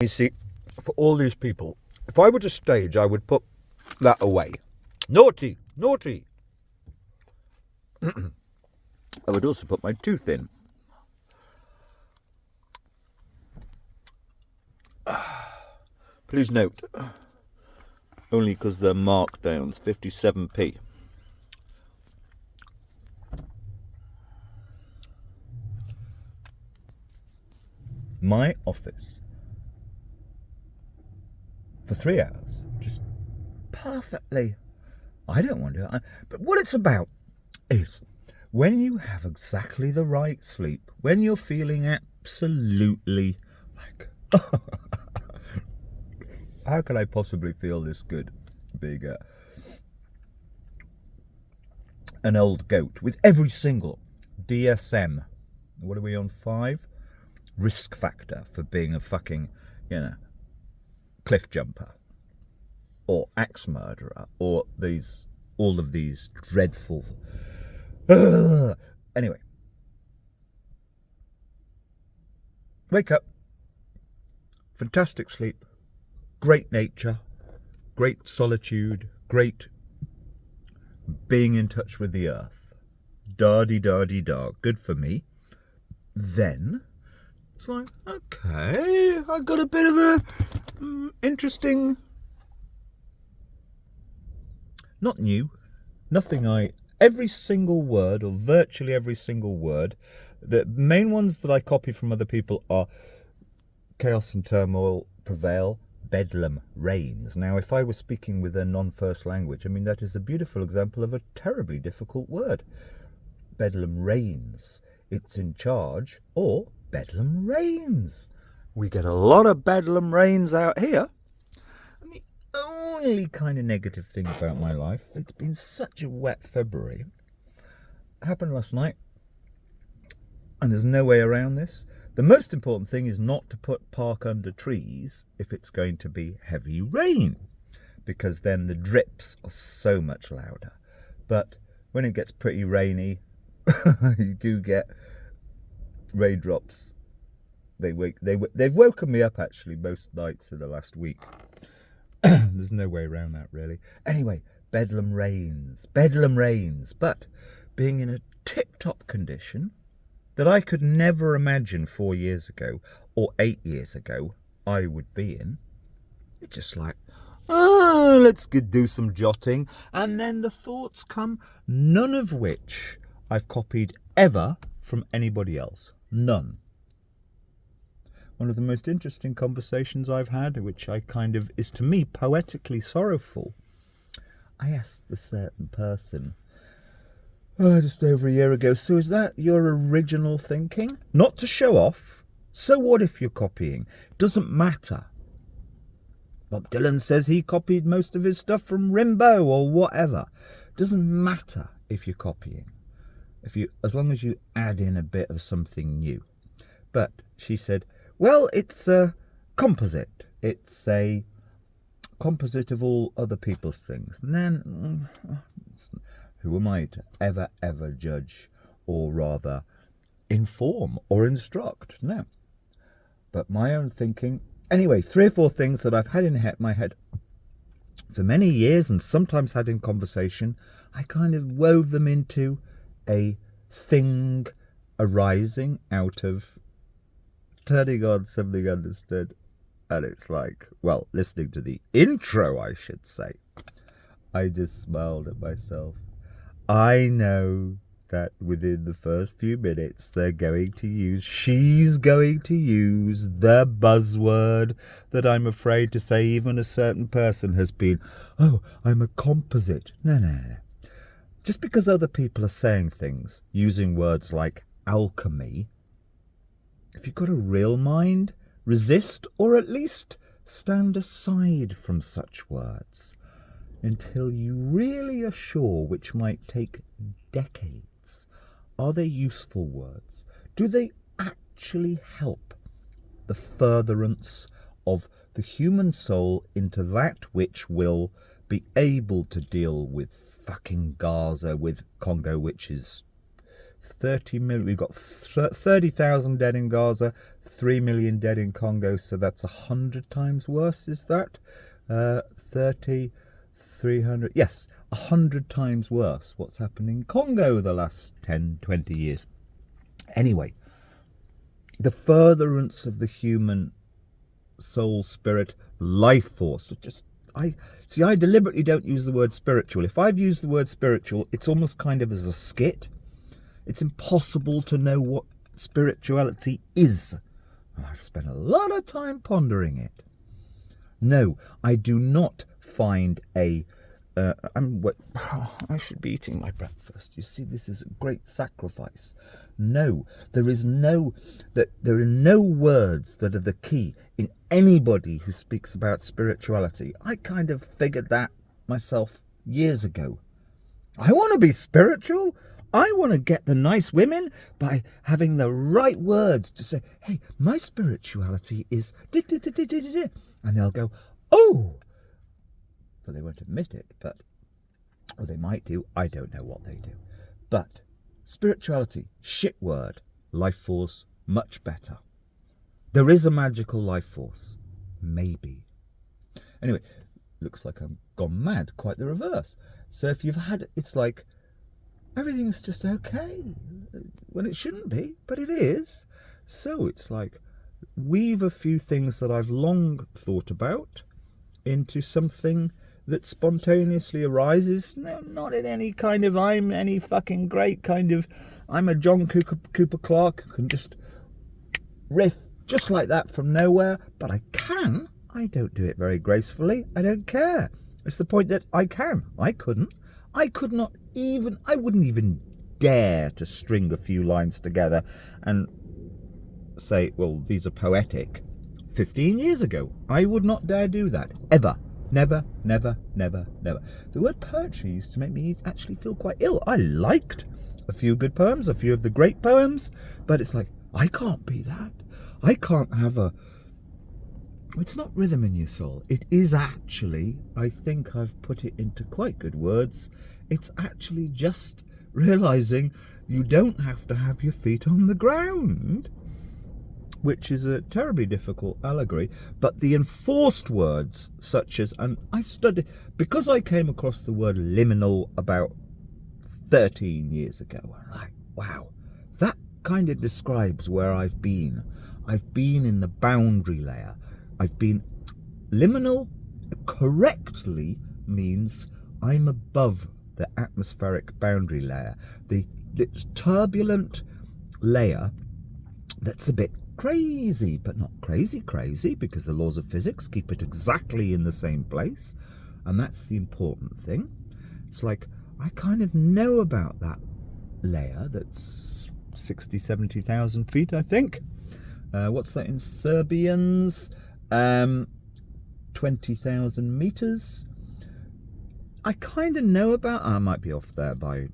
You see, for all these people, if I were to stage, I would put that away. Naughty, naughty. I would also put my tooth in. Please note, only because they're markdowns, 57p. My office for 3 hours, just perfectly. I don't want to, but what it's about is when you have exactly the right sleep, when you're feeling absolutely like, how can I possibly feel this good being an old goat with every single DSM, what are we on, 5? Risk factor for being a fucking, cliff jumper or axe murderer or all of these dreadful. Anyway, wake up, fantastic sleep, great nature, great solitude, great being in touch with the earth. Da-dee-da-dee-da, good for me. Then it's like, okay, I got a bit of a interesting, not new, nothing every single word, or virtually every single word, the main ones that I copy from other people are chaos and turmoil prevail, bedlam reigns. Now, if I was speaking with a non-first language, I mean, that is a beautiful example of a terribly difficult word. Bedlam reigns, it's in charge, or bedlam reigns. We get a lot of bedlam reigns out here. And the only kind of negative thing about my life, it's been such a wet February. It happened last night, and there's no way around this. The most important thing is not to park under trees if it's going to be heavy rain, because then the drips are so much louder. But when it gets pretty rainy, you do get raindrops. They've woken me up actually most nights in the last week. There's no way around that really. Anyway, bedlam reigns, but being in a tip-top condition that I could never imagine 4 years ago or 8 years ago I would be in. It's just like, let's do some jotting, and then the thoughts come, none of which I've copied ever from anybody else. None. One of the most interesting conversations I've had, which I kind of is to me poetically sorrowful. I asked a certain person just over a year ago, so is that your original thinking? Not to show off. So what if you're copying? Doesn't matter. Bob Dylan says he copied most of his stuff from Rimbaud or whatever. Doesn't matter if you're copying. As long as you add in a bit of something new. But she said, well, it's a composite. It's a composite of all other people's things. And then, who am I to ever judge, or rather inform or instruct? No. But my own thinking. Anyway, 3 or 4 things that I've had in my head for many years and sometimes had in conversation. I kind of wove them into a thing arising out of turning on something understood. And it's like, well, listening to the intro, I should say, I just smiled at myself. I know that within the first few minutes she's going to use the buzzword that I'm afraid to say even a certain person has been, oh, I'm a composite. No. Just because other people are saying things using words like alchemy, if you've got a real mind, resist or at least stand aside from such words until you really are sure, which might take decades. Are they useful words? Do they actually help the furtherance of the human soul into that which will be able to deal with fucking Gaza, with Congo, which is 30 million. We've got 30,000 dead in Gaza, 3 million dead in Congo. So that's 100 times worse. Is that 30, 300? Yes, 100 times worse. What's happened in Congo the last 10, 20 years? Anyway, the furtherance of the human soul, spirit, life force. I deliberately don't use the word spiritual. If I've used the word spiritual, it's almost kind of as a skit. It's impossible to know what spirituality is. And I've spent a lot of time pondering it. No, I do not find I should be eating my breakfast. You see, this is a great sacrifice. No, there are no words that are the key in anybody who speaks about spirituality. I kind of figured that myself years ago. I want to be spiritual. I want to get the nice women by having the right words to say, hey, my spirituality is... And they'll go, oh! Well, they won't admit it, or they might do. I don't know what they do. But spirituality, shit word. Life force, much better. There is a magical life force. Maybe. Anyway, looks like I've gone mad. Quite the reverse. So if you've had, it's like, everything's just okay. When it shouldn't be, but it is. So it's like, weave a few things that I've long thought about into something that spontaneously arises, not in any kind of I'm any fucking great kind of, I'm a John Cooper Clarke who can just riff just like that from nowhere, but I can. I don't do it very gracefully. I don't care. It's the point that I can. I couldn't. I wouldn't even dare to string a few lines together and say, well, these are poetic. 15 years ago, I would not dare do that, ever. Never, never, never, never. The word poetry used to make me actually feel quite ill. I liked a few good poems, a few of the great poems, but it's like, I can't be that. I can't have it's not rhythm in your soul. It is actually, I think I've put it into quite good words, it's actually just realising you don't have to have your feet on the ground, which is a terribly difficult allegory, but the enforced words such as, and I've studied, because I came across the word liminal about 13 years ago, I'm like, wow, that kind of describes where I've been. I've been in the boundary layer. I've been, liminal correctly means I'm above the atmospheric boundary layer, this turbulent layer that's a bit crazy, but not crazy because the laws of physics keep it exactly in the same place, and that's the important thing. It's like I kind of know about that layer that's 70,000 feet, I think. What's that in Serbians? 20,000 meters. I kind of know about, I might be off there by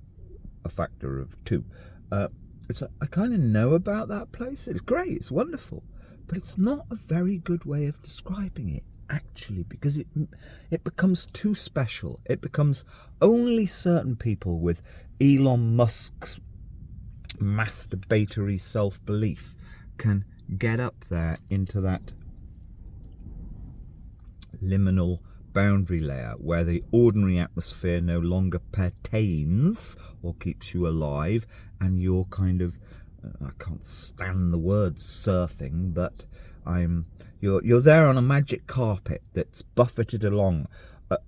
a factor of 2. I kind of know about that place. It's great, it's wonderful, but it's not a very good way of describing it, actually, because it becomes too special. It becomes only certain people with Elon Musk's masturbatory self-belief can get up there into that liminal boundary layer where the ordinary atmosphere no longer pertains or keeps you alive, and you're kind of, I can't stand the word surfing, but you're there on a magic carpet that's buffeted along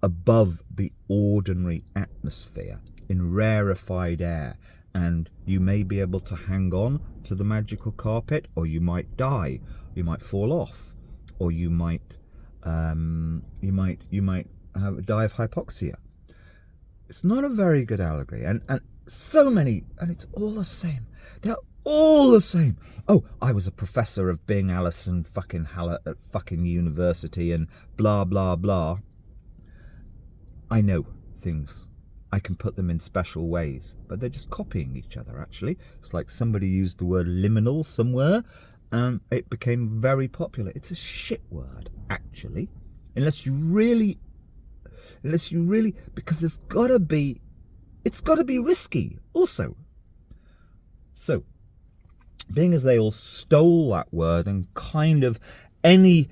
above the ordinary atmosphere in rarefied air, and you may be able to hang on to the magical carpet, or you might die, you might fall off, or you might die of hypoxia. It's not a very good allegory, and so many, and it's all the same. They're all the same. Oh, I was a professor of Bing Allison fucking Hallett at fucking university and blah blah blah. I know things. I can put them in special ways, but they're just copying each other, actually. It's like somebody used the word liminal somewhere, and it became very popular. It's a shit word, actually, unless you really, because it's got to be risky also. So, being as they all stole that word, and kind of any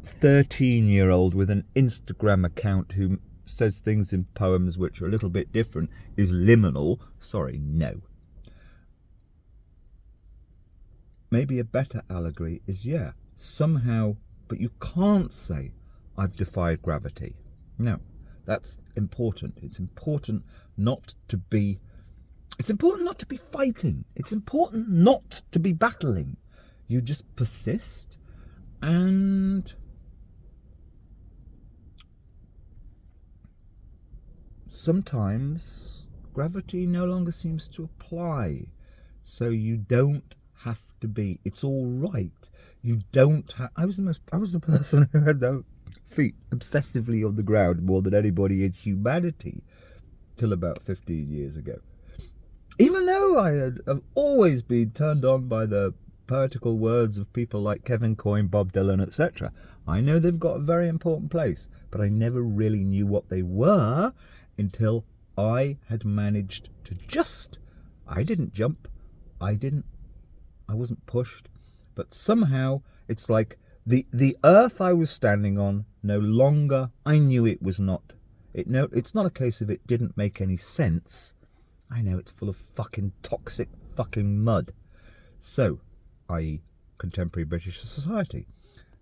13-year-old with an Instagram account who says things in poems which are a little bit different is liminal. Sorry, no. Maybe a better allegory is, yeah, somehow, but you can't say, I've defied gravity. No, that's important. It's important not to be fighting. It's important not to be battling. You just persist, and sometimes gravity no longer seems to apply. So you don't have to be. It's all right. You don't have. I was the person who had their feet obsessively on the ground more than anybody in humanity till about 15 years ago. Even though have always been turned on by the poetical words of people like Kevin Coyne, Bob Dylan, etc. I know they've got a very important place, but I never really knew what they were until I had managed to I didn't jump, I wasn't pushed, but somehow it's like the earth I was standing on no longer, I knew it was not. It's not a case of it didn't make any sense. I know it's full of fucking toxic fucking mud. So, i.e. contemporary British society,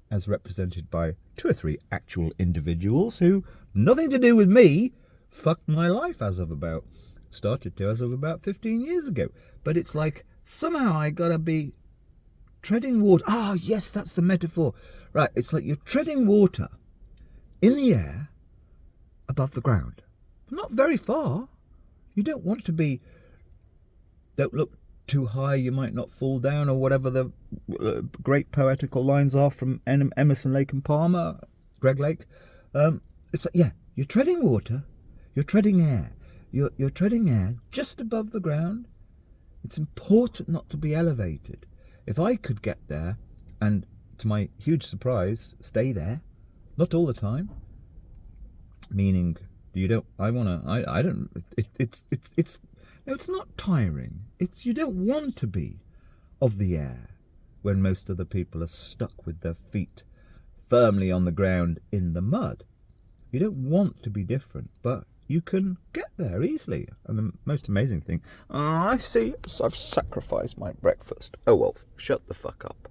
as represented by 2 or 3 actual individuals who, nothing to do with me, fucked my life as of about 15 years ago. But it's like, somehow I gotta be treading water. Ah, yes, that's the metaphor. Right, it's like you're treading water in the air above the ground. Not very far. You don't want to be, don't look too high, you might not fall down, or whatever the great poetical lines are from Emerson, Lake and Palmer, Greg Lake. It's like, yeah, you're treading water, you're treading air. You're treading air just above the ground. It's important not to be elevated. If I could get there, and to my huge surprise, stay there, not all the time, meaning it's not tiring. You don't want to be of the air when most other people are stuck with their feet firmly on the ground in the mud. You don't want to be different, but you can get there easily. And the most amazing thing, I see, I've sacrificed my breakfast. Oh well, shut the fuck up.